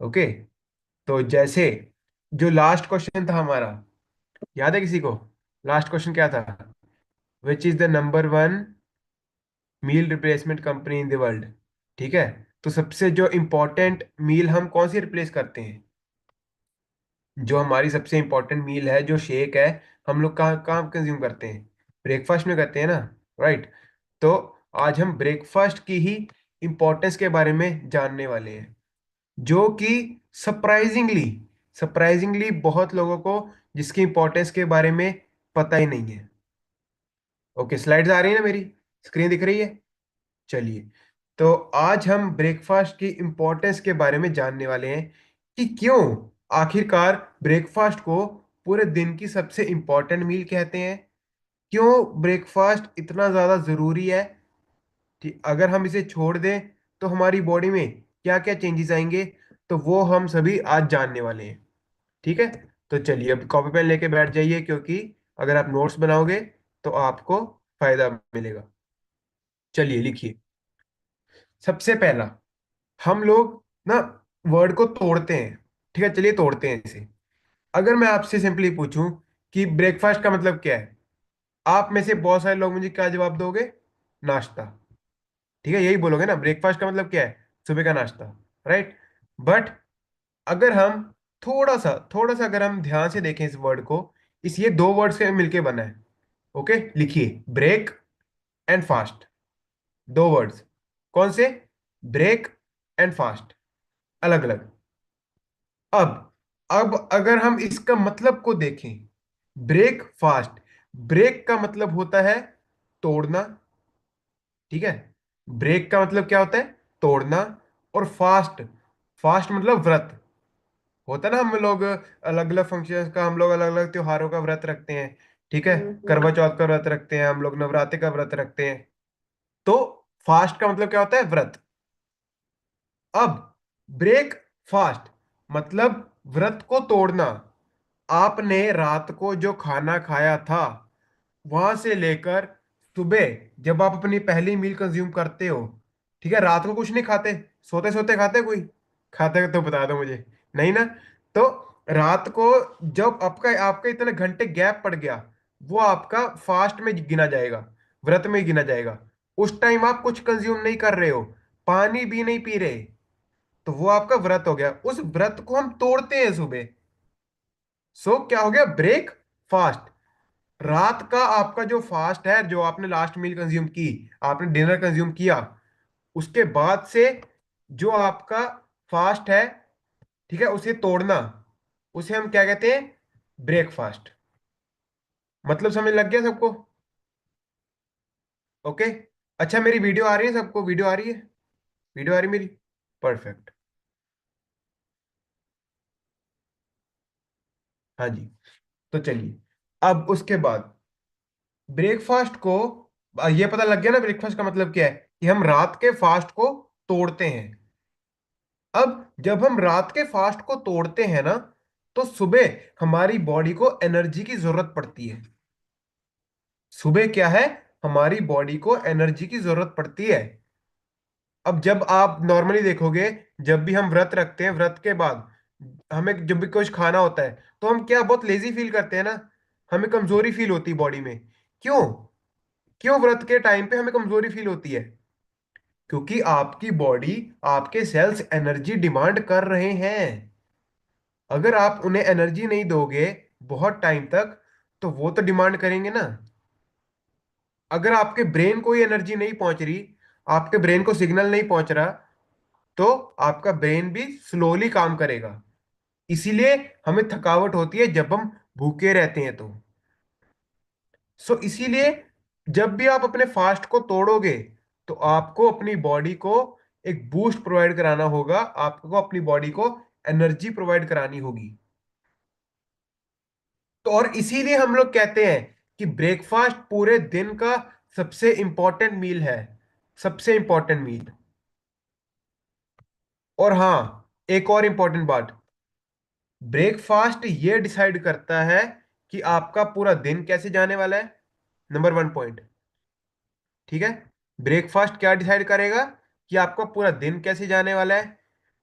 Okay. तो जैसे जो लास्ट क्वेश्चन था हमारा, याद है किसी को? लास्ट क्वेश्चन क्या था? Which is the number one meal replacement company in the world. ठीक है। तो सबसे जो इंपॉर्टेंट मील हम कौन सी रिप्लेस करते हैं? जो हमारी सबसे इंपॉर्टेंट मील है, जो शेक है, हम लोग कहाँ कहाँ कंज्यूम करते हैं? ब्रेकफास्ट में करते हैं ना। राइट। तो आज हम ब्रेकफास्ट की ही इंपॉर्टेंस के बारे में जानने वाले हैं, जो कि सरप्राइजिंगली सरप्राइजिंगली बहुत लोगों को जिसकी इंपॉर्टेंस के बारे में पता ही नहीं है। ओके, स्लाइड्स आ रही है ना मेरी? स्क्रीन दिख रही है? चलिए। तो आज हम ब्रेकफास्ट की इंपॉर्टेंस के बारे में जानने वाले हैं कि क्यों आखिरकार ब्रेकफास्ट को पूरे दिन की सबसे इंपॉर्टेंट मील कहते हैं। क्यों ब्रेकफास्ट इतना ज़्यादा ज़रूरी है कि अगर हम इसे छोड़ दें तो हमारी बॉडी में क्या क्या चेंजेस आएंगे। तो वो हम सभी आज जानने वाले हैं। ठीक है। तो चलिए अब कॉपी पेन लेके बैठ जाइए, क्योंकि अगर आप नोट्स बनाओगे तो आपको फायदा मिलेगा। चलिए लिखिए। सबसे पहला, हम लोग ना वर्ड को तोड़ते हैं। ठीक है, चलिए तोड़ते हैं इसे। अगर मैं आपसे सिंपली पूछूं कि ब्रेकफास्ट का मतलब क्या है, आप में से बहुत सारे लोग मुझे क्या जवाब दोगे? नाश्ता। ठीक है, यही बोलोगे ना, ब्रेकफास्ट का मतलब क्या है? सुबह का नाश्ता। राइट। बट अगर हम थोड़ा सा अगर हम ध्यान से देखें इस वर्ड को, इस ये दो वर्ड से मिलके बना है। ओके, लिखिए ब्रेक एंड फास्ट। दो वर्ड्स। कौन से? ब्रेक एंड फास्ट, अलग अलग। अब अब अगर हम इसका मतलब को देखें, ब्रेक फास्ट, ब्रेक का मतलब होता है तोड़ना। ठीक है। ब्रेक का मतलब क्या होता है? तोड़ना। और फास्ट, फास्ट मतलब व्रत। होता है ना, हम लोग अलग अलग फंक्शंस का, हम लोग अलग अलग त्योहारों का व्रत रखते हैं। ठीक है। करवा चौथ का व्रत रखते हैं हम लोग, नवरात्रि का व्रत रखते हैं। तो फास्ट का मतलब क्या होता है? व्रत। अब ब्रेक फास्ट मतलब व्रत को तोड़ना। आपने रात को जो खाना खाया था, वहां से लेकर सुबह जब आप अपनी पहली मील कंज्यूम करते हो, ठीक है, रात को कुछ नहीं खाते, सोते सोते खाते कोई? खाते तो बता दो मुझे। नहीं ना। तो रात को जब आपका आपका इतने घंटे गैप पड़ गया, वो आपका फास्ट में गिना जाएगा, व्रत में गिना जाएगा। उस टाइम आप कुछ कंज्यूम नहीं कर रहे हो, पानी भी नहीं पी रहे, तो वो आपका व्रत हो गया। उस व्रत को हम तोड़ते हैं सुबह। सो क्या हो गया? Breakfast. रात का आपका जो फास्ट है, जो आपने लास्ट मील कंज्यूम की, आपने डिनर कंज्यूम किया, उसके बाद से जो आपका फास्ट है, ठीक है, उसे तोड़ना, उसे हम क्या कहते हैं? ब्रेकफास्ट। मतलब समझ लग गया सबको? ओके। अच्छा, मेरी वीडियो आ रही है? सबको वीडियो आ रही है? वीडियो आ रही है मेरी? परफेक्ट। हाँ जी। तो चलिए, अब उसके बाद ब्रेकफास्ट को ये पता लग गया ना ब्रेकफास्ट का मतलब क्या है, कि हम रात के फास्ट को तोड़ते हैं। अब जब हम रात के फास्ट को तोड़ते हैं ना, तो सुबह हमारी बॉडी को एनर्जी की जरूरत पड़ती है। सुबह क्या है? हमारी बॉडी को एनर्जी की जरूरत पड़ती है। अब जब आप नॉर्मली देखोगे, जब भी हम व्रत रखते हैं, व्रत के बाद हमें जब भी कुछ खाना होता है, तो हम क्या बहुत लेजी फील करते हैं ना, हमें कमजोरी फील होती है बॉडी में। क्यों? क्यों व्रत के टाइम पे हमें कमजोरी फील होती है? क्योंकि आपकी बॉडी, आपके सेल्स एनर्जी डिमांड कर रहे हैं। अगर आप उन्हें एनर्जी नहीं दोगे बहुत टाइम तक, तो वो तो डिमांड करेंगे ना। अगर आपके ब्रेन को ही एनर्जी नहीं पहुंच रही, आपके ब्रेन को सिग्नल नहीं पहुंच रहा, तो आपका ब्रेन भी स्लोली काम करेगा। इसीलिए हमें थकावट होती है जब हम भूखे रहते हैं। तो इसीलिए जब भी आप अपने फास्ट को तोड़ोगे, तो आपको अपनी बॉडी को एक बूस्ट प्रोवाइड कराना होगा, आपको अपनी बॉडी को एनर्जी प्रोवाइड करानी होगी। तो और इसीलिए हम लोग कहते हैं कि ब्रेकफास्ट पूरे दिन का सबसे इंपॉर्टेंट मील है, सबसे इंपॉर्टेंट मील। और हाँ, एक और इंपॉर्टेंट बात, ब्रेकफास्ट ये डिसाइड करता है कि आपका पूरा दिन कैसे जाने वाला है। Number one point. ठीक है। ब्रेकफास्ट क्या डिसाइड करेगा? कि आपका पूरा दिन कैसे जाने वाला है।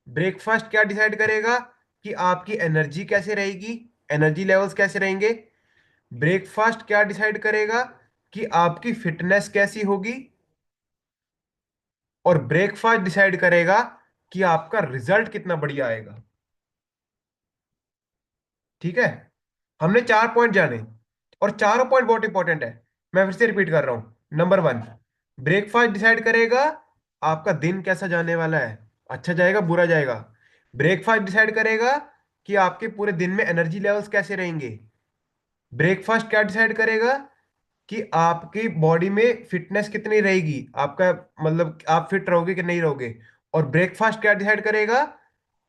ब्रेकफास्ट क्या डिसाइड करेगा कि आपकी एनर्जी कैसे रहेगी, एनर्जी लेवल्स कैसे रहेंगे। ब्रेकफास्ट क्या डिसाइड करेगा कि आपकी फिटनेस कैसी होगी। और ब्रेकफास्ट डिसाइड करेगा कि आपका रिजल्ट कितना बढ़िया आएगा। ठीक है, हमने 4 पॉइंट जाने, और चारों पॉइंट बहुत इंपॉर्टेंट है। मैं फिर से रिपीट कर रहा हूं। नंबर 1, ब्रेकफास्ट डिसाइड करेगा आपका दिन कैसा जाने वाला है, अच्छा जाएगा बुरा जाएगा। ब्रेकफास्ट डिसाइड करेगा कि आपके पूरे दिन में एनर्जी लेवल्स कैसे रहेंगे। ब्रेकफास्ट क्या डिसाइड करेगा कि आपकी बॉडी में फिटनेस कितनी रहेगी, आपका मतलब आप फिट रहोगे कि नहीं रहोगे। और ब्रेकफास्ट क्या डिसाइड करेगा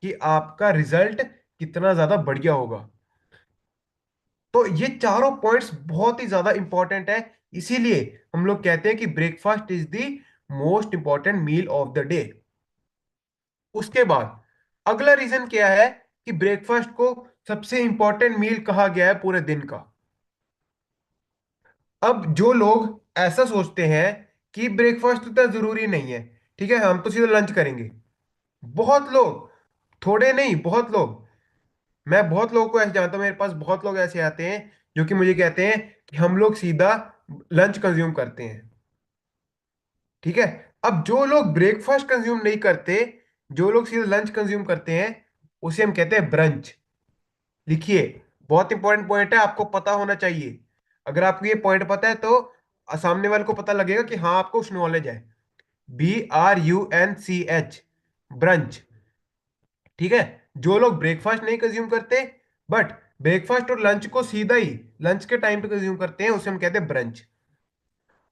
कि आपका रिजल्ट कितना ज्यादा बढ़िया होगा। तो ये चारों पॉइंट्स बहुत ही ज्यादा इंपॉर्टेंट है। इसीलिए हम लोग कहते हैं कि breakfast is the most important meal of the day. उसके बाद अगला रीजन क्या है कि ब्रेकफास्ट को सबसे इंपॉर्टेंट मील कहा गया है पूरे दिन का। अब जो लोग ऐसा सोचते हैं कि ब्रेकफास्ट उतना जरूरी नहीं है, ठीक है हम तो सीधा लंच करेंगे, बहुत लोग, थोड़े नहीं बहुत लोग, मैं बहुत लोगों को ऐसे जानता हूं, मेरे पास बहुत लोग ऐसे आते हैं जो कि मुझे कहते हैं कि हम लोग सीधा लंच कंज्यूम करते हैं। ठीक है, अब जो लोग ब्रेकफास्ट कंज्यूम नहीं करते, जो लोग सीधा लंच कंज्यूम करते हैं, उसे हम कहते हैं ब्रंच। लिखिए, बहुत इंपॉर्टेंट पॉइंट है, आपको पता होना चाहिए। अगर आपको ये पॉइंट पता है तो सामने वाले को पता लगेगा कि हाँ आपको उस नॉलेज है। BRUNCH, brunch. ठीक है, जो लोग ब्रेकफास्ट नहीं कंज्यूम करते बट ब्रेकफास्ट और लंच को सीधा ही लंच के टाइम पे कंज्यूम करते हैं, उसे हम कहते हैं ब्रंच।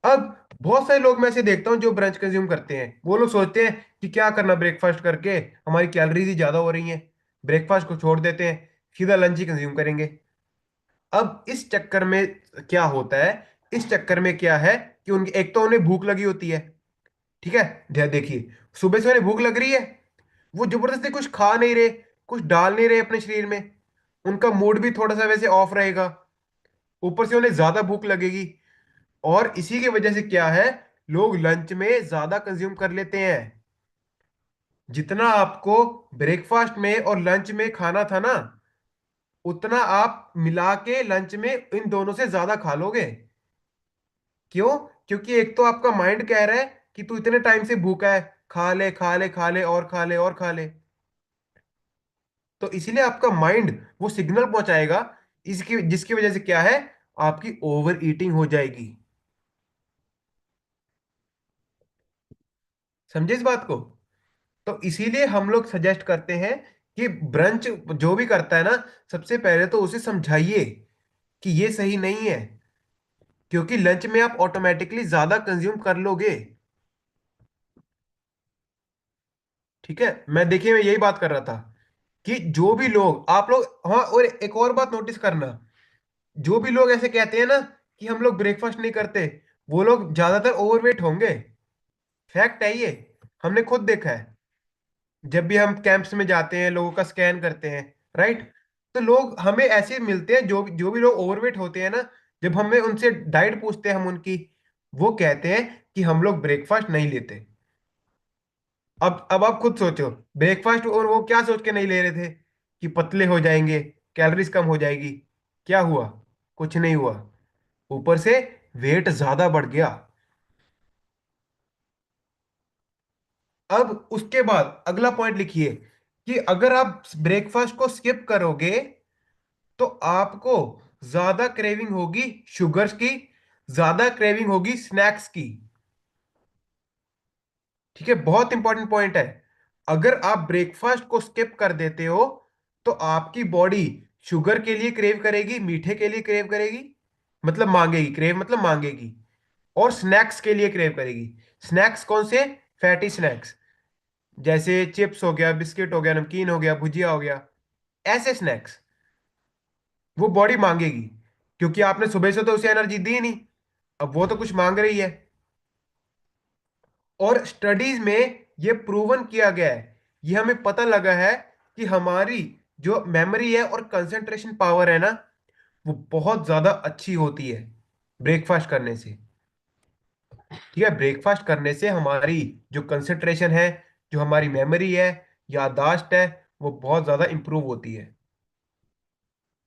अब बहुत सारे लोग मैं ऐसे देखता हूँ जो ब्रंच कंज्यूम करते हैं, वो लोग सोचते हैं कि क्या करना ब्रेकफास्ट करके, हमारी कैलोरीज ही ज्यादा हो रही हैं, ब्रेकफास्ट को छोड़ देते हैं, सीधा लंच ही कंज्यूम करेंगे। अब इस चक्कर में क्या होता है, इस चक्कर में क्या है कि उनकी एक तो उन्हें भूख लगी होती है। ठीक है, देखिए, सुबह से उन्हें भूख लग रही है, वो जबरदस्ती कुछ खा नहीं रहे, कुछ डाल नहीं रहे अपने शरीर में, उनका मूड भी थोड़ा सा वैसे ऑफ रहेगा, ऊपर से उन्हें ज्यादा भूख लगेगी। और इसी की वजह से क्या है, लोग लंच में ज्यादा कंज्यूम कर लेते हैं। जितना आपको ब्रेकफास्ट में और लंच में खाना था ना, उतना आप मिला के लंच में इन दोनों से ज्यादा खा लोगे। क्यों? क्योंकि एक तो आपका माइंड कह रहा है कि तू इतने टाइम से भूखा है, खा ले खा ले खा ले और खा ले और खा ले। तो इसीलिए आपका माइंड वो सिग्नल पहुंचाएगा, इसकी जिसकी वजह से क्या है, आपकी ओवर ईटिंग हो जाएगी। समझे इस बात को? तो इसीलिए हम लोग सजेस्ट करते हैं कि ब्रंच जो भी करता है ना, सबसे पहले तो उसे समझाइए कि ये सही नहीं है, क्योंकि लंच में आप ऑटोमेटिकली ज्यादा कंज्यूम कर लोगे। ठीक है, मैं देखिए मैं यही बात कर रहा था कि जो भी लोग आप लोग, हाँ और एक और बात नोटिस करना, जो भी लोग ऐसे कहते हैं ना कि हम लोग ब्रेकफास्ट नहीं करते, वो लोग ज्यादातर ओवरवेट होंगे। फैक्ट है ये, हमने खुद देखा है। जब भी हम कैंप्स में जाते हैं, लोगों का स्कैन करते हैं, राइट, तो लोग हमें ऐसे मिलते हैं, जो भी लोग ओवरवेट होते हैं ना, जब हमें उनसे डाइट पूछते हैं हम उनकी, वो कहते हैं कि हम लोग ब्रेकफास्ट नहीं लेते। अब आप खुद सोचो, ब्रेकफास्ट और वो क्या सोच के नहीं ले रहे थे कि पतले हो जाएंगे, कैलोरीज कम हो जाएगी। क्या हुआ? कुछ नहीं हुआ, ऊपर से वेट ज्यादा बढ़ गया। अब उसके बाद अगला पॉइंट लिखिए कि अगर आप ब्रेकफास्ट को स्किप करोगे तो आपको ज्यादा क्रेविंग होगी शुगर्स की, ज्यादा क्रेविंग होगी स्नैक्स की। ठीक है, बहुत इंपॉर्टेंट पॉइंट है। अगर आप ब्रेकफास्ट को स्किप कर देते हो तो आपकी बॉडी शुगर के लिए क्रेव करेगी, मीठे के लिए क्रेव करेगी, मतलब मांगेगी, क्रेव मतलब मांगेगी, और स्नैक्स के लिए क्रेव करेगी। स्नैक्स कौन से? फैटी स्नैक्स, जैसे चिप्स हो गया, बिस्किट हो गया, नमकीन हो गया, भुजिया हो गया, ऐसे स्नैक्स वो बॉडी मांगेगी, क्योंकि आपने सुबह से तो उसे एनर्जी दी नहीं, अब वो तो कुछ मांग रही है। और स्टडीज में ये प्रूवन किया गया है, ये हमें पता लगा है कि हमारी जो मेमोरी है और कंसंट्रेशन पावर है ना, वो बहुत ज्यादा अच्छी होती है ब्रेकफास्ट करने से। ठीक है, ब्रेकफास्ट करने से हमारी जो कंसंट्रेशन है, जो हमारी मेमोरी है, याददाश्त है वो बहुत ज्यादा इंप्रूव होती है।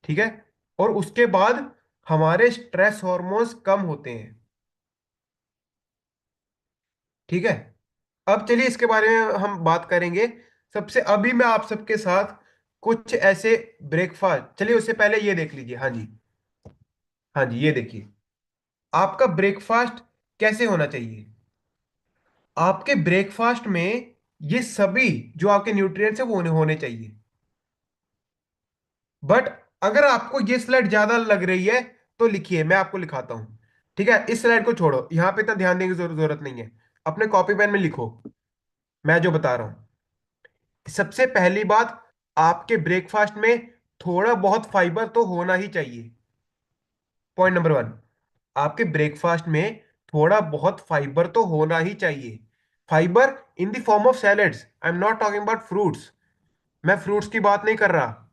ठीक है। और उसके बाद हमारे स्ट्रेस हार्मोन्स कम होते हैं। ठीक है। अब चलिए इसके बारे में हम बात करेंगे। सबसे अभी मैं आप सबके साथ कुछ ऐसे ब्रेकफास्ट, चलिए उससे पहले ये देख लीजिए। हाँ जी, हाँ जी, ये देखिए आपका ब्रेकफास्ट कैसे होना चाहिए। आपके ब्रेकफास्ट में ये सभी जो आपके न्यूट्रिएंट्स है वो होने चाहिए। बट अगर आपको ये स्लाइड ज्यादा लग रही है तो लिखिए, मैं आपको लिखाता हूं। ठीक है, इस स्लाइड को छोड़ो, यहां पे इतना ध्यान देने की जरूरत नहीं है। अपने कॉपी पेन में लिखो मैं जो बता रहा हूं। सबसे पहली बात, आपके ब्रेकफास्ट में थोड़ा बहुत फाइबर तो होना ही चाहिए। पॉइंट नंबर वन, आपके ब्रेकफास्ट में थोड़ा बहुत फाइबर तो होना ही चाहिए। Fibre in the form of salads, I am not talking about fruits. मैं फ्रूट्स की बात नहीं कर रहा।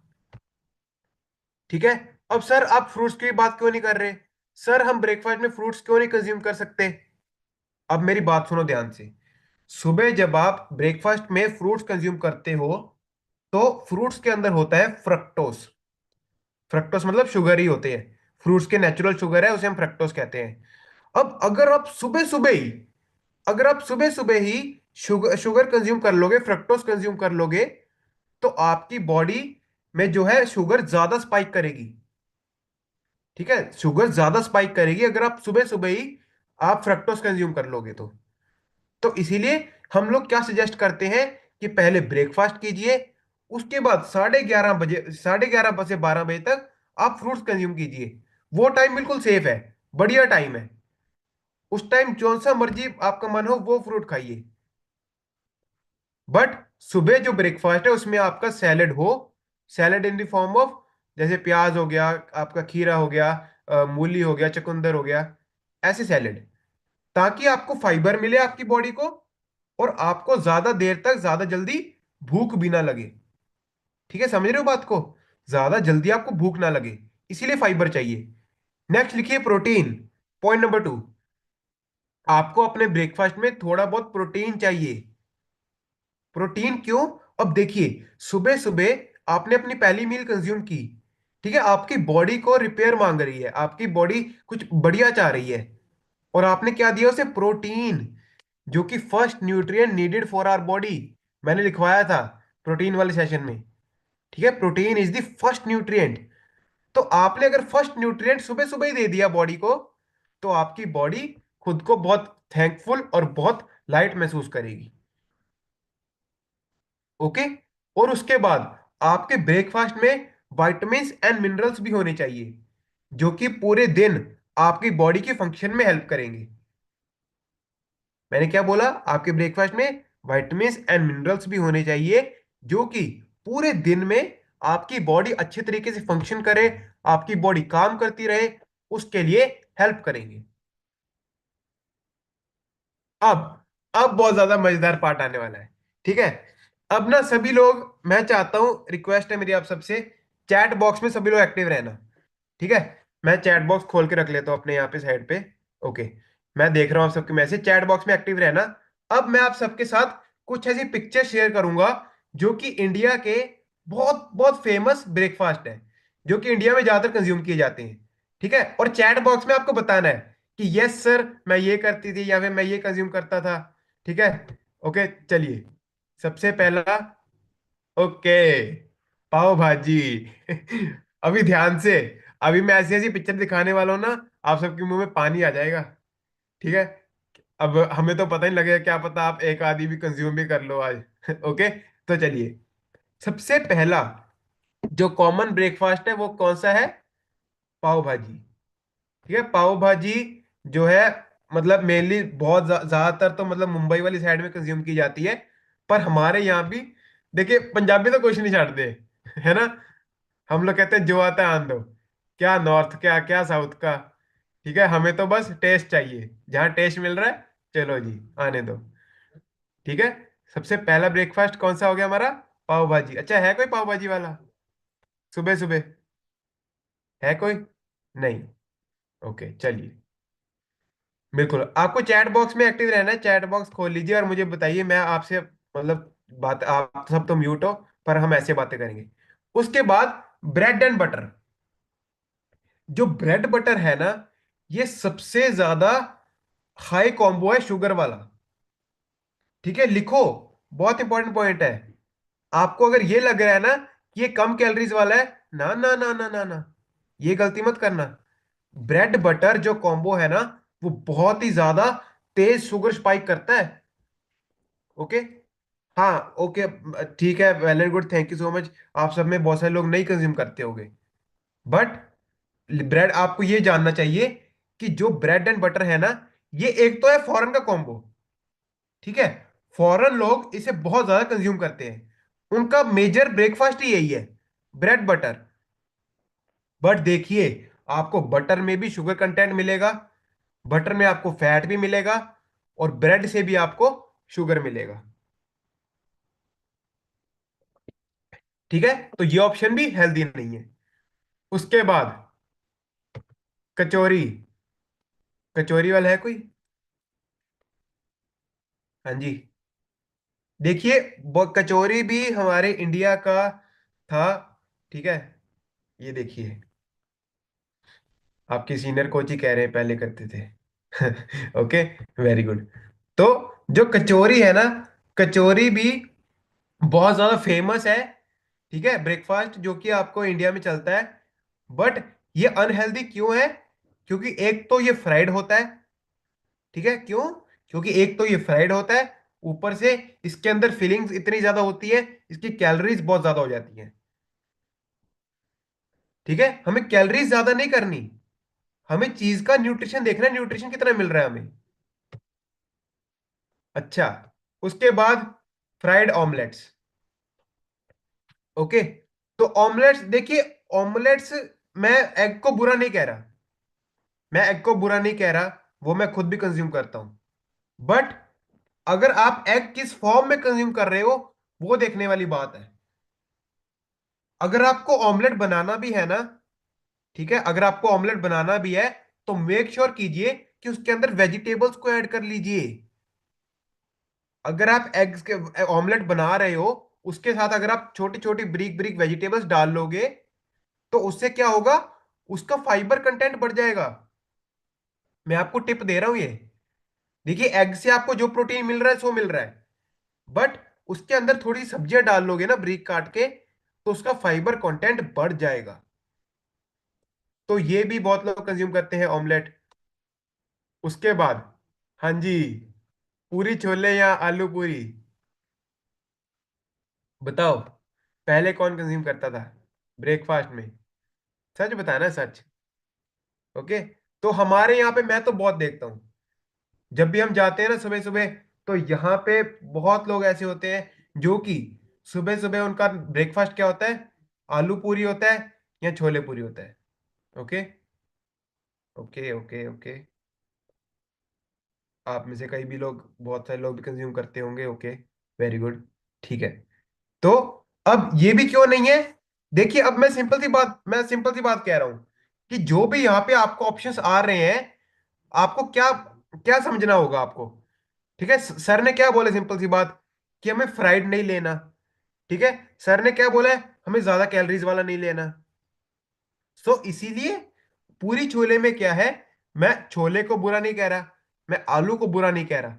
ठीक है। अब सर आप फ्रूट्स की बात क्यों नहीं कर रहे? सर हम ब्रेकफास्ट में फ्रूट्स क्यों नहीं कंज्यूम कर सकते? अब मेरी बात सुनो ध्यान से। सुबह जब आप ब्रेकफास्ट में फ्रूट्स कंज्यूम करते हो तो फ्रूट्स के अंदर होता है फ्रक्टोस। फ्रक्टोस मतलब शुगर ही होते हैं। फ्रूट्स के नेचुरल शुगर है, उसे हम फ्रक्टोस कहते हैं। अब अगर आप सुबह सुबह ही शुगर शुगर कंज्यूम कर लोगे, फ्रक्टोस कंज्यूम कर लोगे, तो आपकी बॉडी में जो है शुगर ज्यादा स्पाइक करेगी। ठीक है, शुगर ज्यादा स्पाइक करेगी अगर आप सुबह सुबह ही आप फ्रक्टोस कंज्यूम कर लोगे तो इसीलिए हम लोग क्या सजेस्ट करते हैं कि पहले ब्रेकफास्ट कीजिए, उसके बाद 11:30 बजे, 11:30 से 12 बजे तक आप फ्रूट्स कंज्यूम कीजिए। वो टाइम बिल्कुल सेफ है, बढ़िया टाइम है। उस टाइम जौन सा मर्जी आपका मन हो वो फ्रूट खाइए। बट सुबह जो ब्रेकफास्ट है उसमें आपका सैलेड हो। Salad in the form of, जैसे प्याज हो गया, आपका खीरा हो गया, मूली हो गया, चुकंदर हो गया, ऐसे सैलेड, ताकि आपको फाइबर मिले आपकी बॉडी को, और आपको ज्यादा देर तक ज्यादा जल्दी भूख भी ना लगे। ठीक है, समझ रहे हो बात को? ज्यादा जल्दी आपको भूख ना लगे, इसीलिए फाइबर चाहिए। नेक्स्ट लिखिए प्रोटीन। पॉइंट नंबर टू, आपको अपने ब्रेकफास्ट में थोड़ा बहुत प्रोटीन चाहिए। प्रोटीन क्यों? अब देखिए, सुबह सुबह आपने अपनी पहली मील कंज्यूम की। ठीक है, आपकी बॉडी को रिपेयर मांग रही है, आपकी बॉडी कुछ बढ़िया चाह रही है, और आपने क्या दिया उसे? प्रोटीन, जो कि first nutrient needed for our body. मैंने लिखवाया था प्रोटीन वाले सेशन में। ठीक है, protein is the first nutrient. तो आपने अगर फर्स्ट न्यूट्रिएंट सुबह सुबह ही दे दिया बॉडी को, तो आपकी बॉडी खुद को बहुत थैंकफुल और बहुत लाइट महसूस करेगी। ओके। और उसके बाद आपके ब्रेकफास्ट में विटामिन्स एंड मिनरल्स भी होने चाहिए, जो कि पूरे दिन आपकी बॉडी के फंक्शन में हेल्प करेंगे। मैंने क्या बोला? आपके ब्रेकफास्ट में विटामिन्स एंड मिनरल्स भी होने चाहिए, जो कि पूरे दिन में आपकी बॉडी अच्छे तरीके से फंक्शन करे, आपकी बॉडी काम करती रहे, उसके लिए हेल्प करेंगे। अब अब बहुत ज्यादा मजेदार पार्ट आने वाला है। ठीक है। अब ना सभी लोग, मैं चाहता हूं, रिक्वेस्ट है मेरी आप सबसे, चैट बॉक्स में सभी लोग एक्टिव रहना। ठीक है। मैं चैट बॉक्स खोल के रख लेता हूं अपने यहाँ पे साइड पे। ओके। मैं देख रहा हूँ आप सबके मैसेज, चैट बॉक्स में एक्टिव रहना। अब मैं आप सबके साथ कुछ ऐसी पिक्चर शेयर करूंगा जो कि इंडिया के बहुत बहुत फेमस ब्रेकफास्ट है, जो कि इंडिया में ज्यादातर कंज्यूम किए जाते हैं। ठीक है, और चैट बॉक्स में आपको बताना है कि यस सर मैं ये करती थी या फिर मैं ये कंज्यूम करता था। ठीक है। ओके, चलिए। सबसे पहला, ओके, पाव भाजी। अभी ध्यान से, अभी मैं ऐसी ऐसी पिक्चर दिखाने वाला हूं ना, आप सबके मुंह में पानी आ जाएगा। ठीक है। अब हमें तो पता ही लगेगा, क्या पता आप एक आदि भी कंज्यूम भी कर लो आज। ओके, तो चलिए। सबसे पहला जो कॉमन ब्रेकफास्ट है वो कौन सा है? पाव भाजी। ठीक है, पाव भाजी जो है, मतलब मेनली बहुत ज्यादातर तो मतलब मुंबई वाली साइड में कंज्यूम की जाती है, पर हमारे यहाँ भी, देखिए पंजाबी तो कुछ नहीं छाड़ते, है ना। हम लोग कहते हैं जो आता है आन दो, क्या नॉर्थ क्या क्या साउथ का। ठीक है, हमें तो बस टेस्ट चाहिए, जहाँ टेस्ट मिल रहा है चलो जी आने दो। ठीक है। सबसे पहला ब्रेकफास्ट कौन सा हो गया हमारा? पाव भाजी। अच्छा, है कोई पाव भाजी वाला सुबह सुबह? है कोई? नहीं। ओके, चलिए। बिल्कुल, आपको चैट बॉक्स में एक्टिव रहना है, चैट बॉक्स खोल लीजिए और मुझे बताइए, मैं आपसे मतलब बात, आप सब तो म्यूट हो, पर हम ऐसे बातें करेंगे। उसके बाद ब्रेड एंड बटर। जो ब्रेड बटर है ना, ये सबसे ज्यादा हाई कॉम्बो है शुगर वाला। ठीक है, लिखो, बहुत इंपॉर्टेंट पॉइंट है। आपको अगर ये लग रहा है ना कि ये कम कैलोरीज वाला है, ना ना ना ना ना ना, ये गलती मत करना। ब्रेड बटर जो कॉम्बो है ना, वो बहुत ही ज्यादा तेज शुगर स्पाइक करता है। ओके। हाँ ओके। ठीक है, well and good, thank you so much. आप सब में बहुत सारे लोग नहीं कंज्यूम करते होंगे, बट ब्रेड, आपको ये जानना चाहिए कि जो ब्रेड एंड बटर है ना, ये एक तो है फॉरेन का कॉम्बो। ठीक है, फॉरेन लोग इसे बहुत ज्यादा कंज्यूम करते हैं, उनका मेजर ब्रेकफास्ट ही यही है, ब्रेड बटर। बट देखिए, आपको बटर में भी शुगर कंटेंट मिलेगा, बटर में आपको फैट भी मिलेगा, और ब्रेड से भी आपको शुगर मिलेगा। ठीक है, तो ये ऑप्शन भी हेल्दी नहीं है। उसके बाद कचौरी। कचौरी वाला है कोई? हाँ जी। देखिए, कचौरी भी हमारे इंडिया का था। ठीक है, ये देखिए, आपके सीनियर कोच ही कह रहे हैं पहले करते थे। Okay, very good. तो जो कचौरी है ना, कचौरी भी बहुत ज्यादा फेमस है। ठीक है, ब्रेकफास्ट जो कि आपको इंडिया में चलता है। बट ये अनहेल्दी क्यों है? क्योंकि एक तो ये फ्राइड होता है। ठीक है, क्यों? क्योंकि एक तो ये फ्राइड होता है, ऊपर से इसके अंदर फीलिंग्स इतनी ज्यादा होती है, इसकी कैलोरीज बहुत ज्यादा हो जाती हैं। ठीक है, हमें कैलोरीज ज्यादा नहीं करनी, हमें चीज का न्यूट्रिशन देखना है, न्यूट्रिशन कितना मिल रहा है हमें। अच्छा, उसके बाद फ्राइड ऑमलेट्स। ओके, तो ऑमलेट्स देखिए, ऑमलेट्स, मैं एग को बुरा नहीं कह रहा, मैं एग को बुरा नहीं कह रहा, वो मैं खुद भी कंज्यूम करता हूं। बट अगर आप एग किस फॉर्म में कंज्यूम कर रहे हो, वो देखने वाली बात है। अगर आपको ऑमलेट बनाना भी है ना, ठीक है, अगर आपको ऑमलेट बनाना भी है, तो मेक श्योर कीजिए कि उसके अंदर वेजिटेबल्स को ऐड कर लीजिए। अगर आप एग्स के ऑमलेट बना रहे हो, उसके साथ अगर आप छोटी छोटी ब्रीक ब्रीक वेजिटेबल्स डाल लोगे, तो उससे क्या होगा, उसका फाइबर कंटेंट बढ़ जाएगा। मैं आपको टिप दे रहा हूं ये। देखिए, एग से आपको जो प्रोटीन मिल रहा है सो मिल रहा है, बट उसके अंदर थोड़ी सब्जियां डाल लोगे ना ब्रीक काट के, तो उसका फाइबर कंटेंट बढ़ जाएगा। तो ये भी बहुत लोग कंज्यूम करते हैं ऑमलेट। उसके बाद, हाँ जी, पूरी छोले या आलू पूरी, बताओ, पहले कौन कंज्यूम करता था ब्रेकफास्ट में? सच बताना, सच। ओके, तो हमारे यहाँ पे मैं तो बहुत देखता हूँ, जब भी हम जाते हैं ना सुबह सुबह, तो यहाँ पे बहुत लोग ऐसे होते हैं जो कि सुबह सुबह उनका ब्रेकफास्ट क्या होता है, आलू पूरी होता है या छोले पूरी होता है। ओके ओके ओके ओके, आप में से कई भी लोग, बहुत सारे लोग भी कंज्यूम करते होंगे। ओके, वेरी गुड, ठीक है। तो अब ये भी क्यों नहीं है? देखिए, अब मैं सिंपल सी बात कह रहा हूं कि जो भी यहाँ पे आपको ऑप्शंस आ रहे हैं, आपको क्या क्या समझना होगा आपको। ठीक है, सर ने क्या बोला, सिंपल सी बात, कि हमें फ्राइड नहीं लेना। ठीक है, सर ने क्या बोला है, हमें ज्यादा कैलोरीज वाला नहीं लेना। सो इसीलिए पूरी छोले में क्या है, मैं छोले को बुरा नहीं कह रहा, मैं आलू को बुरा नहीं कह रहा,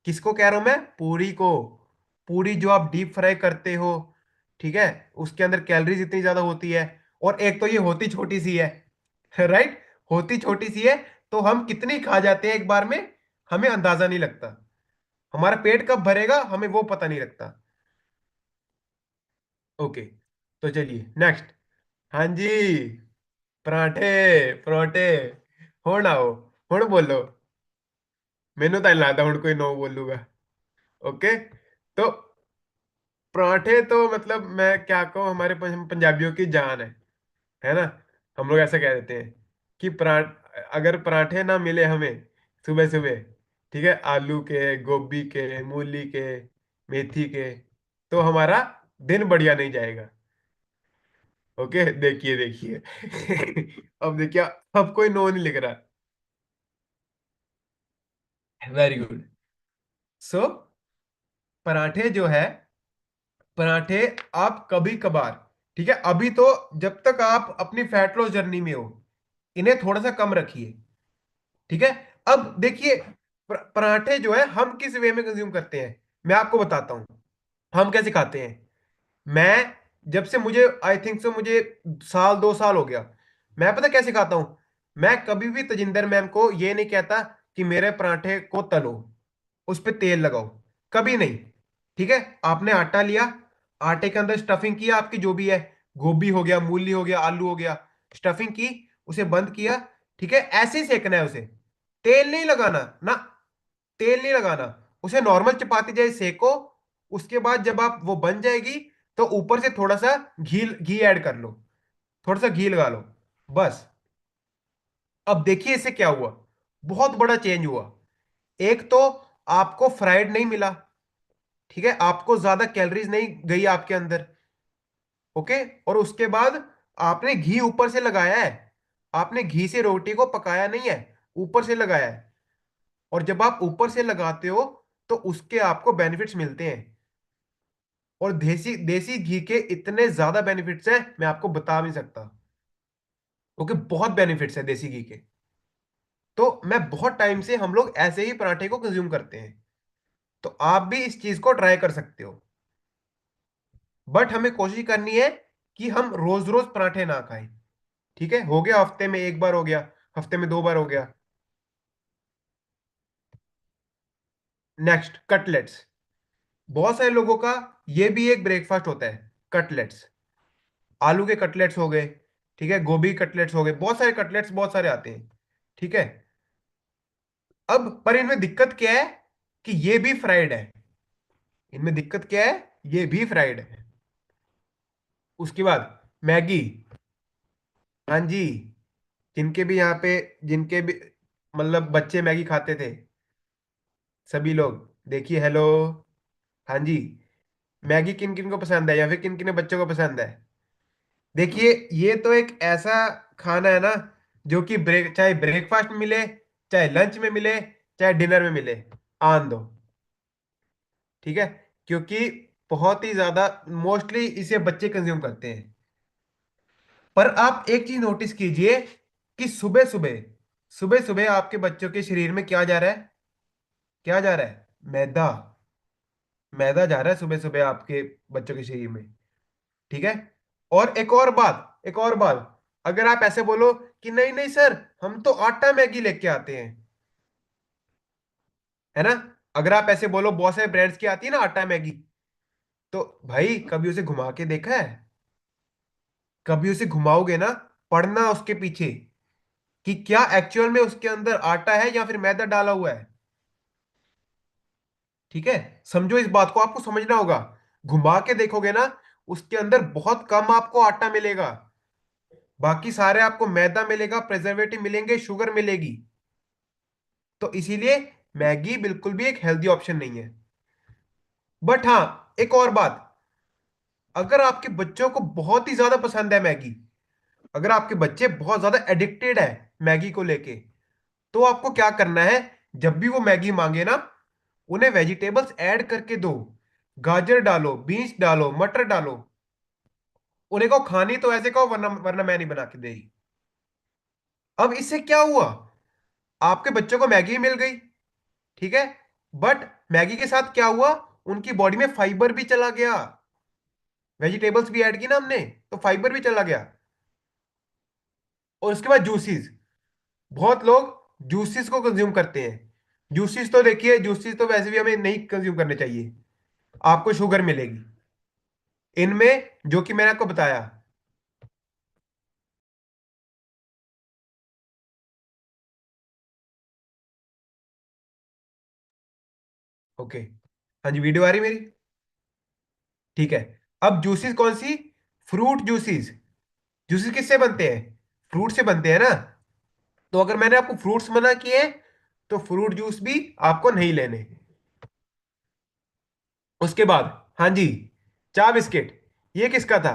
किसको कह रहा हूं मैं, पूरी को। पूरी जो आप डीप फ्राई करते हो, ठीक है, उसके अंदर कैलोरीज इतनी ज्यादा होती है, और एक तो ये होती छोटी सी है। राइट, होती छोटी सी है, तो हम कितनी खा जाते हैं एक बार में, हमें अंदाजा नहीं लगता, हमारा पेट कब भरेगा हमें वो पता नहीं लगता। ओके, तो चलिए नेक्स्ट। हाँ जी, पराठे, परोठे, हो ना हो, हुण बोलो, मैनू तो नहीं लगता हुण कोई नो बोलूगा। ओके, तो पराठे तो मतलब मैं क्या कहूँ, हमारे पंजाबियों की जान है ना। हम लोग ऐसा कह देते हैं कि अगर पराठे ना मिले हमें सुबह सुबह, ठीक है, आलू के, गोभी के, मूली के, मेथी के, तो हमारा दिन बढ़िया नहीं जाएगा। ओके, देखिए देखिए। अब देखिए, अब कोई नो नहीं लिख रहा। Very good. सो पराठे जो है, पराठे आप कभी कभार, ठीक है, अभी तो जब तक आप अपनी फैट लॉस जर्नी में हो, इन्हें थोड़ा सा कम रखिए। ठीक है। अब देखिए, पराठे जो है हम किस वे में कंज्यूम करते हैं, मैं आपको बताता हूं हम कैसे खाते हैं। मैं, जब से मुझे आई थिंक सो मुझे साल 2 साल हो गया, मैं पता कैसे खाता हूं। मैं कभी भी तजिंदर मैम को ये नहीं कहता कि मेरे पराठे को तलो, उस पे तेल लगाओ, कभी नहीं। ठीक है, आपने आटा लिया, आटे के अंदर स्टफिंग किया आपकी जो भी है, गोभी हो गया, मूली हो गया, आलू हो गया, स्टफिंग की, उसे बंद किया। ठीक है, ऐसे ही सेकना है उसे, तेल नहीं लगाना ना, तेल नहीं लगाना। उसे नॉर्मल चपाती जैसे सेको। उसके बाद जब आप वो बन जाएगी, तो ऊपर से थोड़ा सा घी घी ऐड कर लो, थोड़ा सा घी लगा लो, बस। अब देखिए इससे क्या हुआ, बहुत बड़ा चेंज हुआ। एक तो आपको फ्राइड नहीं मिला, ठीक है, आपको ज्यादा कैलोरीज नहीं गई आपके अंदर। ओके। और उसके बाद आपने घी ऊपर से लगाया है, आपने घी से रोटी को पकाया नहीं है, ऊपर से लगाया है। और जब आप ऊपर से लगाते हो, तो उसके आपको बेनिफिट्स मिलते हैं। और देसी देसी घी के इतने ज्यादा बेनिफिट्स हैं, मैं आपको बता नहीं सकता। ओके, बहुत बेनिफिट्स है देसी घी के। तो मैं बहुत टाइम से हम लोग ऐसे ही पराठे को कंज्यूम करते हैं। तो आप भी इस चीज को ट्राई कर सकते हो, बट हमें कोशिश करनी है कि हम रोज रोज पराठे ना खाएं। ठीक है, हो गया हफ्ते में एक बार हो गया, हफ्ते में 2 बार हो गया। Next, cutlets. बहुत सारे लोगों का ये भी एक ब्रेकफास्ट होता है, कटलेट्स। आलू के कटलेट्स हो गए, ठीक है, गोभी कटलेट्स हो गए, बहुत सारे कटलेट्स बहुत सारे आते हैं। ठीक है। अब पर इनमें दिक्कत क्या है कि ये भी फ्राइड है। इनमें दिक्कत क्या है, ये भी फ्राइड है। उसके बाद मैगी। हाँ जी, जिनके भी यहाँ पे, जिनके भी मतलब बच्चे मैगी खाते थे, सभी लोग देखिए, हेलो। हाँ जी, मैगी किन किन को पसंद है, या फिर किन किन बच्चों को पसंद है। देखिए, ये तो एक ऐसा खाना है ना, जो कि चाहे ब्रेकफास्ट में मिले, चाहे लंच में मिले, चाहे डिनर में मिले, आन दो। ठीक है, क्योंकि बहुत ही ज्यादा मोस्टली इसे बच्चे कंज्यूम करते हैं। पर आप एक चीज नोटिस कीजिए कि सुबह सुबह, सुबह सुबह आपके बच्चों के शरीर में क्या जा रहा है, क्या जा रहा है, मैदा। मैदा जा रहा है सुबह सुबह आपके बच्चों के शरीर में। ठीक है। और एक और बात, अगर आप ऐसे बोलो कि नहीं नहीं सर, हम तो आटा मैगी लेके आते हैं, है ना, अगर आप ऐसे बोलो, बहुत सारे ब्रांड्स की आती है ना आटा मैगी, तो भाई कभी उसे घुमा के देखा है, कभी उसे घुमाओगे ना, पढ़ना उसके पीछे कि क्या एक्चुअल में उसके अंदर आटा है या फिर मैदा डाला हुआ है। ठीक है, समझो इस बात को, आपको समझना होगा। घुमा के देखोगे ना, उसके अंदर बहुत कम आपको आटा मिलेगा, बाकी सारे आपको मैदा मिलेगा, प्रेजर्वेटिव मिलेंगे, शुगर मिलेगी। तो इसीलिए मैगी बिल्कुल भी एक हेल्दी ऑप्शन नहीं है। बट हाँ, एक और बात, अगर आपके बच्चों को बहुत ही ज्यादा पसंद है मैगी, अगर आपके बच्चे बहुत ज्यादा एडिक्टेड है मैगी को लेके, तो आपको क्या करना है, जब भी वो मैगी मांगे ना, उन्हें वेजिटेबल्स ऐड करके दो। गाजर डालो, बीन्स डालो, मटर डालो। उन्हें को खानी तो ऐसे कहो, वरना वरना मैं नहीं बना के दे रही। अब इससे क्या हुआ, आपके बच्चों को मैगी मिल गई, ठीक है, बट मैगी के साथ क्या हुआ, उनकी बॉडी में फाइबर भी चला गया। वेजिटेबल्स भी ऐड की ना हमने, तो फाइबर भी चला गया। और उसके बाद जूसीज, बहुत लोग जूसीज को कंज्यूम करते हैं। जूसीज तो देखिए, जूसीज तो वैसे भी हमें नहीं कंज्यूम करने चाहिए, आपको शुगर मिलेगी इनमें, जो कि मैंने आपको बताया। ओके। हाँ जी, वीडियो आ रही मेरी। ठीक है। अब जूसेस कौन सी, फ्रूट जूसेस। जूसेस किससे बनते हैं, फ्रूट से बनते हैं ना। तो अगर मैंने आपको फ्रूट्स मना किए, तो फ्रूट जूस भी आपको नहीं लेने। उसके बाद, हाँ जी, चा बिस्किट, ये किसका था,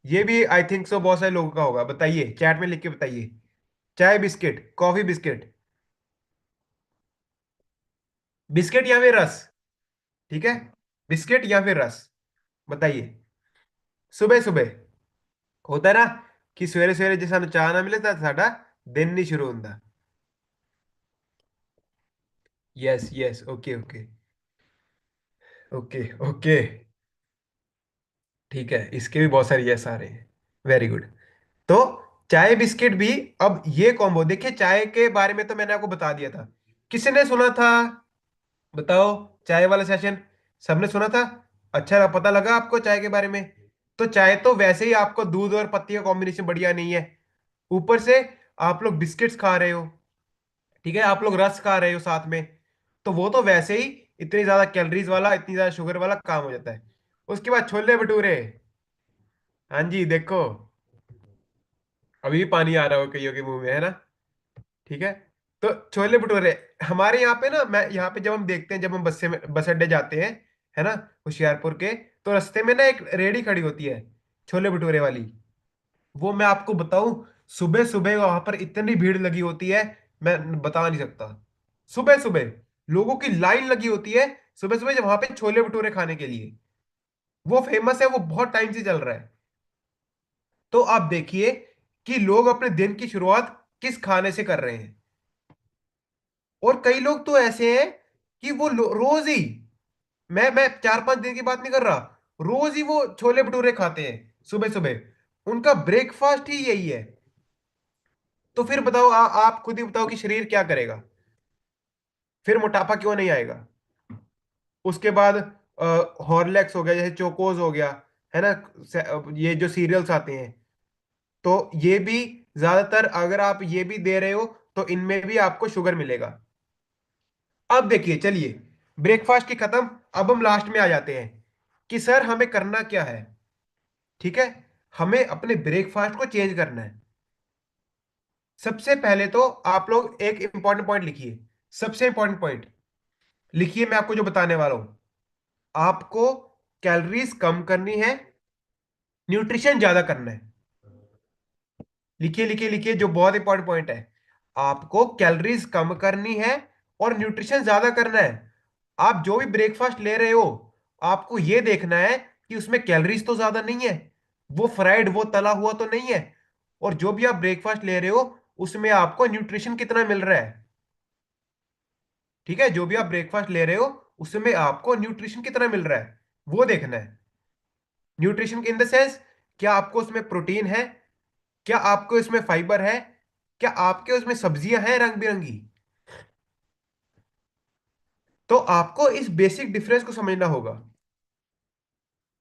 ये भी आई थिंक सो बहुत सारे लोगों का होगा, बताइए, चैट में लिख के बताइए। चाय बिस्किट, कॉफी बिस्किट, बिस्किट या फिर रस। ठीक है, बिस्किट या फिर रस, बताइए। सुबह सुबह होता है ना कि सवेरे सवेरे जे सानू चाह ना मिले तो साडा दिन नहीं शुरू होता। Yes yes, okay okay okay okay. ठीक है, इसके भी बहुत सारे यस आ रहे हैं। Very good. तो चाय बिस्किट भी, अब ये कॉम्बो देखिए, चाय के बारे में तो मैंने आपको बता दिया था। किसने सुना था, बताओ, चाय वाला सेशन सबने सुना था। अच्छा पता लगा आपको चाय के बारे में। तो चाय तो वैसे ही आपको दूध और पत्ती का कॉम्बिनेशन बढ़िया नहीं है, ऊपर से आप लोग बिस्किट्स खा रहे हो, ठीक है, आप लोग रस खा रहे हो साथ में, तो वो तो वैसे ही इतनी ज्यादा कैलोरीज वाला, इतनी ज्यादा शुगर वाला काम हो जाता है। उसके बाद छोले भटूरे। हाँ जी, देखो अभी भी पानी आ रहा हो कईयों के मुंह में, है ना। ठीक है, तो छोले भटूरे हमारे यहाँ पे ना, मैं यहाँ पे जब हम देखते हैं, जब हम बस अड्डे जाते हैं, है ना, होशियारपुर के, तो रास्ते में ना एक रेडी खड़ी होती है छोले भटूरे वाली। वो मैं आपको बताऊं, सुबह सुबह वहां पर इतनी भीड़ लगी होती है, मैं बता नहीं सकता। सुबह सुबह लोगों की लाइन लगी होती है, सुबह सुबह जब वहां पे छोले भटूरे खाने के लिए। वो फेमस है, वो बहुत टाइम से चल रहा है। तो आप देखिए कि लोग अपने दिन की शुरुआत किस खाने से कर रहे हैं। और कई लोग तो ऐसे हैं कि वो रोज ही, मैं 4-5 दिन की बात नहीं कर रहा, रोज ही वो छोले भटूरे खाते हैं सुबह सुबह, उनका ब्रेकफास्ट ही यही है। तो फिर बताओ, आप खुद ही बताओ कि शरीर क्या करेगा, फिर मोटापा क्यों नहीं आएगा। उसके बाद हॉर्लिक्स हो गया, जैसे चोकोज हो गया, है ना, ये जो सीरियल्स आते हैं, तो ये भी ज्यादातर अगर आप ये भी दे रहे हो तो इनमें भी आपको शुगर मिलेगा। अब देखिए, चलिए, ब्रेकफास्ट की खत्म, अब हम लास्ट में आ जाते हैं कि सर हमें करना क्या है। ठीक है, हमें अपने ब्रेकफास्ट को चेंज करना है। सबसे पहले तो आप लोग एक इंपॉर्टेंट पॉइंट लिखिए, सबसे इंपॉर्टेंट पॉइंट लिखिए, मैं आपको जो बताने वाला हूं। आपको कैलोरीज कम करनी है, न्यूट्रिशन ज्यादा करना है। लिखिए लिखिए लिखिए, जो बहुत इंपॉर्टेंट पॉइंट है, आपको कैलोरीज कम करनी है और न्यूट्रिशन ज्यादा करना है। आप जो भी ब्रेकफास्ट ले रहे हो, आपको यह देखना है कि उसमें कैलोरीज तो ज्यादा नहीं है, वो फ्राइड वो तला हुआ तो नहीं है, और जो भी आप ब्रेकफास्ट ले रहे हो उसमें आपको न्यूट्रिशन कितना मिल रहा है। ठीक है, जो भी आप ब्रेकफास्ट ले रहे हो उसमें आपको न्यूट्रिशन कितना मिल रहा है, वो देखना है। न्यूट्रिशन इन द सेंस, क्या आपको उसमें प्रोटीन है, क्या आपको इसमें फाइबर है, क्या आपके उसमें सब्जियां हैं रंग बिरंगी। तो आपको इस बेसिक डिफरेंस को समझना होगा।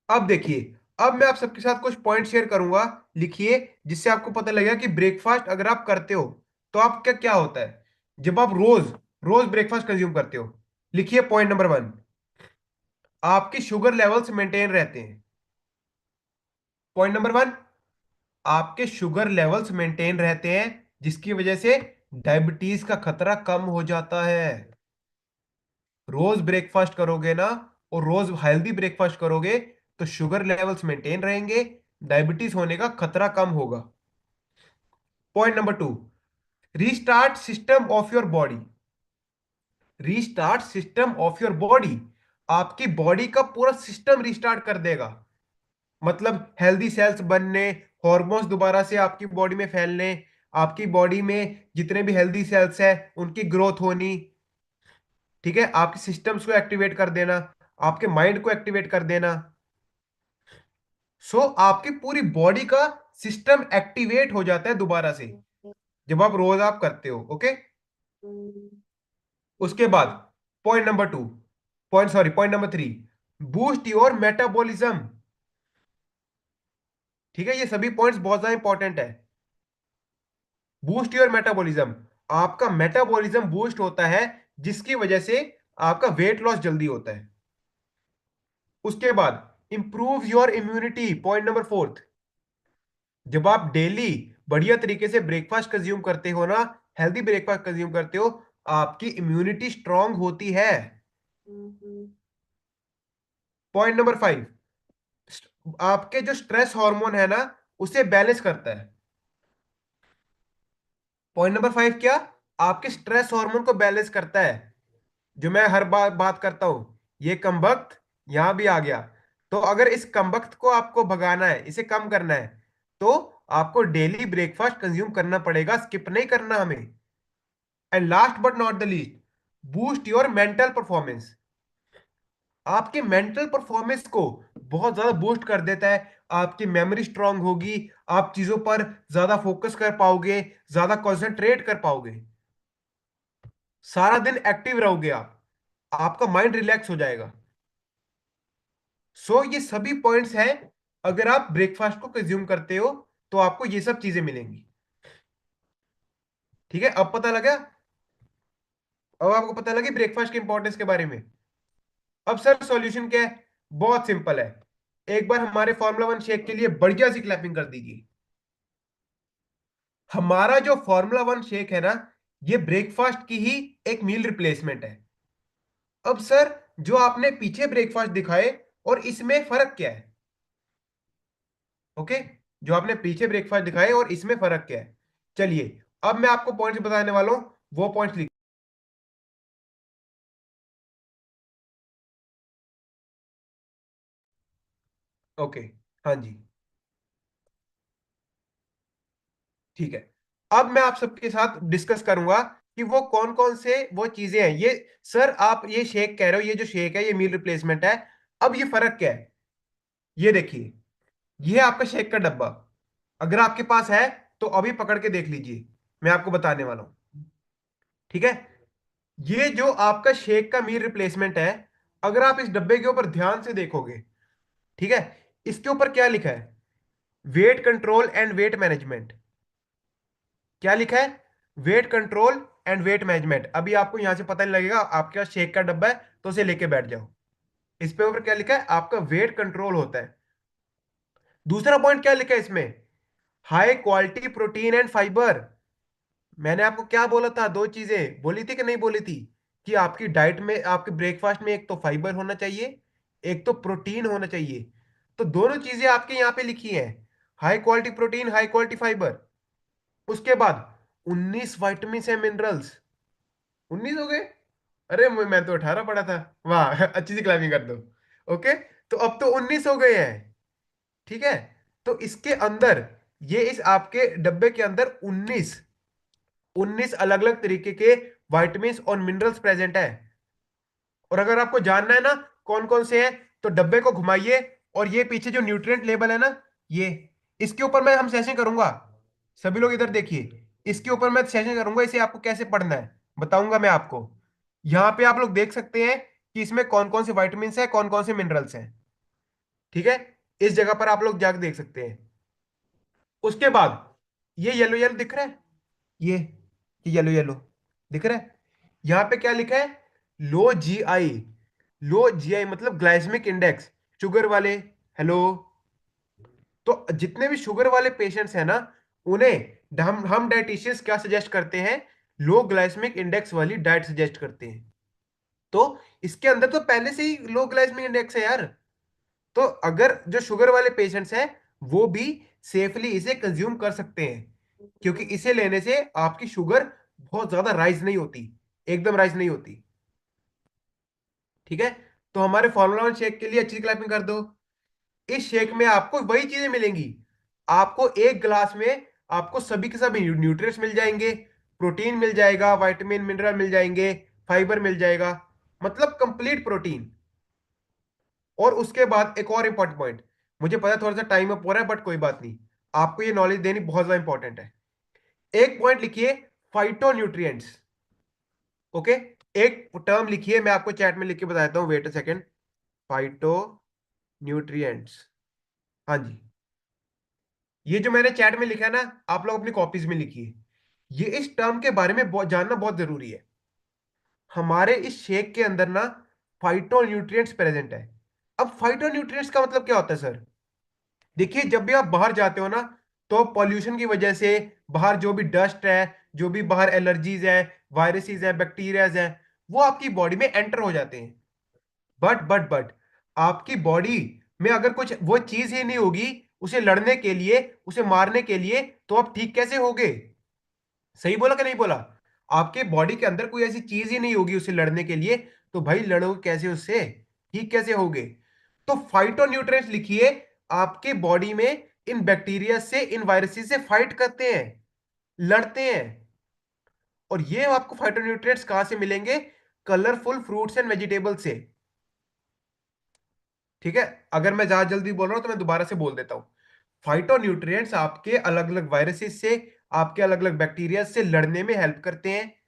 अब देखिए, अब मैं आप सबके साथ कुछ पॉइंट शेयर करूंगा, लिखिए, जिससे आपको पता लगेगा कि ब्रेकफास्ट अगर आप करते हो तो आपका क्या होता है जब आप रोज रोज ब्रेकफास्ट कंज्यूम करते हो। लिखिए, पॉइंट नंबर 1, आपके शुगर लेवल्स मेंटेन रहते हैं। पॉइंट नंबर 1, आपके शुगर लेवल्स मेंटेन रहते हैं, जिसकी वजह से डायबिटीज का खतरा कम हो जाता है। रोज ब्रेकफास्ट करोगे ना, और रोज हेल्दी ब्रेकफास्ट करोगे, तो शुगर लेवल्स मेंटेन रहेंगे, डायबिटीज होने का खतरा कम होगा। Point number 2, restart system of your body. Restart system of your body, आपकी बॉडी का पूरा सिस्टम रीस्टार्ट कर देगा। मतलब हेल्दी सेल्स बनने, हॉर्मोन्स दोबारा से आपकी बॉडी में फैलने, आपकी बॉडी में जितने भी हेल्दी सेल्स हैं उनकी ग्रोथ होनी। ठीक है, आपके सिस्टम्स को एक्टिवेट कर देना, आपके माइंड को एक्टिवेट कर देना। सो आपकी पूरी बॉडी का सिस्टम एक्टिवेट हो जाता है दोबारा से, जब आप रोज आप करते हो। ओके, उसके बाद point number 3, boost your metabolism. ठीक है, ये सभी पॉइंट्स बहुत ज्यादा इंपॉर्टेंट है। बूस्ट योर मेटाबॉलिज्म, आपका मेटाबॉलिज्म बूस्ट होता है, जिसकी वजह से आपका वेट लॉस जल्दी होता है। उसके बाद improve your immunity, point number 4, जब आप डेली बढ़िया तरीके से ब्रेकफास्ट कंज्यूम करते हो ना, हेल्दी ब्रेकफास्ट कंज्यूम करते हो, आपकी इम्यूनिटी स्ट्रांग होती है। पॉइंट नंबर 5, आपके जो स्ट्रेस हार्मोन है ना, उसे बैलेंस करता है। पॉइंट नंबर 5 क्या, आपके स्ट्रेस हार्मोन को बैलेंस करता है, जो मैं हर बार बात करता हूं। ये कमबख्त यहां भी आ गया। तो अगर इस कमबख्त को आपको भगाना है, इसे कम करना है, तो आपको डेली ब्रेकफास्ट कंज्यूम करना पड़ेगा, स्किप नहीं करना हमें। And last but not the least, boost your mental performance. आपके मेंटल परफॉर्मेंस को बहुत ज्यादा बूस्ट कर देता है। आपकी मेमोरी स्ट्रांग होगी, आप चीजों पर ज्यादा फोकस कर पाओगे, ज्यादा कंसंट्रेट कर पाओगे, सारा दिन एक्टिव रहोगे आप, आपका माइंड रिलैक्स हो जाएगा। सो ये सभी पॉइंट्स हैं। अगर आप ब्रेकफास्ट को कंज्यूम करते हो तो आपको ये सब चीजें मिलेंगी। ठीक है, अब पता लगा? अब आपको पता लगी ब्रेकफास्ट के इंपॉर्टेंस के बारे में। अब सर सॉल्यूशन क्या है? बहुत सिंपल है। एक बार हमारे फार्मूला वन शेक के लिए बढ़िया सी क्लैपिंग कर दीजिए। हमारा जो फार्मूला वन शेक है ना, ये ब्रेकफास्ट की ही एक मील रिप्लेसमेंट है। अब सर, जो आपने पीछे ब्रेकफास्ट दिखाए और इसमें फर्क क्या है? ओके, जो आपने पीछे ब्रेकफास्ट दिखाए और इसमें फर्क क्या है? चलिए, अब मैं आपको पॉइंट्स बताने वाला हूं, वो पॉइंट्स लिख। ओके, हाँ जी, ठीक है। अब मैं आप सबके साथ डिस्कस करूंगा कि वो कौन कौन से वो चीजें हैं ये। सर, आप ये शेक कह रहे हो, ये जो शेक है ये मील रिप्लेसमेंट है। अब ये फर्क क्या है? ये देखिए, ये है आपका शेक का डब्बा। अगर आपके पास है तो अभी पकड़ के देख लीजिए, मैं आपको बताने वाला हूं। ठीक है, ये जो आपका शेक का मील रिप्लेसमेंट है, अगर आप इस डब्बे के ऊपर ध्यान से देखोगे, ठीक है, इसके ऊपर क्या लिखा है? Weight control and weight management. क्या लिखा है? Weight control and weight management. अभी आपको यहां से पता नहीं लगेगा, आपके पास शेक का डब्बा है तो उसे लेके बैठ जाओ। इस पे ऊपर क्या लिखा है? आपका वेट कंट्रोल होता है। दूसरा पॉइंट क्या लिखा है इसमें? High quality protein and fibre. मैंने आपको क्या बोला था? दो चीजें बोली थी कि नहीं बोली थी? कि आपकी डाइट में, आपके ब्रेकफास्ट में एक तो फाइबर होना चाहिए, एक तो प्रोटीन होना चाहिए। तो दोनों चीजें आपके यहाँ पे लिखी हैं, high quality protein, high quality fibre. उसके बाद 19 वाइटमिन एंड मिनरल्स। 19 हो गए? अरे मैं तो 18 पढ़ा था। वाह अच्छी सी क्लाइंबिंग कर दो। ओके, तो अब तो 19 हो गए हैं। ठीक है, तो इसके अंदर, ये इस आपके डब्बे के अंदर 19 अलग अलग तरीके के विटामिन और मिनरल्स प्रेजेंट है। और अगर आपको जानना है ना कौन कौन से हैं, तो डब्बे को घुमाइए और ये पीछे जो न्यूट्रिएंट लेबल है ना, ये, इसके ऊपर मैं हम सेशन करूंगा। सभी लोग इधर देखिए, इसके ऊपर मैं सेशन करूंगा, इसे आपको कैसे पढ़ना है बताऊंगा मैं आपको। यहाँ पे आप लोग देख सकते हैं कि इसमें कौन कौन से विटामिन है, कौन कौन से मिनरल्स हैं। ठीक है, इस जगह पर आप लोग जाकर देख सकते हैं। उसके बाद ये येलो येलो दिख रहा है, ये येलो येलो दिख रहा है। यहां पे क्या लिखा है? Low GI. लो जीआई मतलब ग्लाइसेमिक इंडेक्स, शुगर वाले। हेलो, तो जितने भी शुगर वाले पेशेंट्स हैं ना, उन्हें हम डाइटिशियंस क्या सजेस्ट करते हैं? लो ग्लाइसेमिक इंडेक्स वाली डाइट सजेस्ट करते हैं। तो इसके अंदर तो पहले से ही लो ग्लाइसेमिक इंडेक्स है यार। तो अगर जो शुगर वाले पेशेंट्स हैं, वो भी सेफली इसे कंज्यूम कर सकते हैं, क्योंकि इसे लेने से आपकी शुगर बहुत ज्यादा राइज नहीं होती, एकदम राइज नहीं होती। ठीक है, तो हमारे फॉर्मूला वन शेक के लिए अच्छी क्लैपिंग कर दो। इस शेक में आपको वही चीजें मिलेंगी। आपको एक गिलास में आपको सभी के सभी न्यूट्रिएंट्स मिल जाएंगे, प्रोटीन मिल जाएगा, विटामिन मिनरल मिल जाएंगे, फाइबर मिल जाएगा, मतलब कंप्लीट प्रोटीन। और उसके बाद एक और इंपॉर्टेंट पॉइंट, मुझे पता है थोड़ा सा टाइम अप हो रहा है, बट कोई बात नहीं, आपको ये नॉलेज देनी बहुत ज्यादा इंपॉर्टेंट है। एक पॉइंट लिखिए, फाइटो न्यूट्रिएंट्स। ओके, एक टर्म लिखिए, मैं आपको चैट में लिख के बता देता हूँ, wait a second. Phytonutrients, हाँ जी, ये जो मैंने चैट में लिखा है ना, आप लोग अपनी कॉपीज में लिखिए। ये इस टर्म के बारे में जानना बहुत जरूरी है। हमारे इस शेक के अंदर ना फाइटो न्यूट्रिएंट्स प्रेजेंट है। अब फाइटो न्यूट्रिएंट्स का मतलब क्या होता है सर? देखिए, जब भी आप बाहर जाते हो ना, तो पॉल्यूशन की वजह से बाहर जो भी डस्ट है, जो भी बाहर एलर्जीज है, वायरसेस है, बैक्टीरियाज है, वो आपकी बॉडी में एंटर हो जाते हैं। बट आपकी बॉडी में अगर कुछ वो चीज ही नहीं होगी उसे लड़ने के लिए, उसे मारने के लिए, तो आप ठीक कैसे होगे? सही बोला कि नहीं बोला? आपके बॉडी के अंदर कोई ऐसी चीज ही नहीं होगी उसे लड़ने के लिए, तो भाई लड़ोगे कैसे उससे? ठीक कैसे होगे? तो फाइटो न्यूट्रिएंट्स लिखिए, आपके बॉडी में इन बैक्टीरिया से, इन वायरसेस से फाइट करते हैं, लड़ते हैं। और ये आपको फाइटोन्यूट्रिएंट्स कहां से मिलेंगे? कलरफुल फ्रूट्स एंड वेजिटेबल से। ठीक है, अगर मैं ज्यादा जल्दी बोल रहा हूं तो मैं दोबारा से बोल देता हूं। फाइटोन्यूट्रिएंट्स आपके अलग अलग वायरसेस से, आपके अलग अलग बैक्टीरिया से लड़ने में हेल्प करते हैं।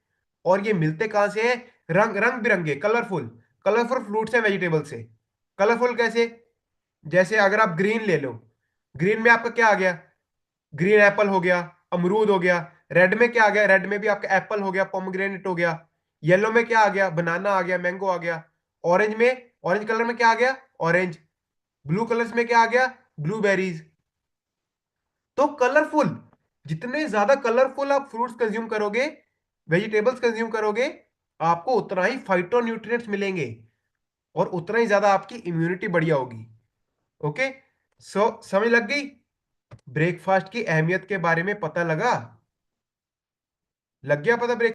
और ये मिलते कहां से हैं? रंग रंग बिरंगे, colourful, colourful fruits and vegetable से। कलरफुल कैसे? जैसे अगर आप ग्रीन ले लो, ग्रीन में आपका क्या आ गया? ग्रीन एप्पल हो गया, अमरूद हो गया। रेड में क्या आ गया? रेड में भी आपका एप्पल हो गया, पोमग्रेनेट हो गया। येलो में क्या आ गया? बनाना आ गया, मैंगो आ गया। ऑरेंज में, ऑरेंज कलर में क्या आ गया? ऑरेंज। ब्लू कलर्स में क्या आ गया? ब्लूबेरीज। तो कलरफुल, जितने ज्यादा कलरफुल आप फ्रूट्स कंज्यूम करोगे, वेजिटेबल्स कंज्यूम करोगे, आपको उतना ही फाइटो न्यूट्रिएंट्स मिलेंगे, और उतना ही ज्यादा आपकी इम्यूनिटी बढ़िया होगी। ओके, सो समझ लग गई? ब्रेकफास्ट की अहमियत के बारे में पता लगा? लग गया पता?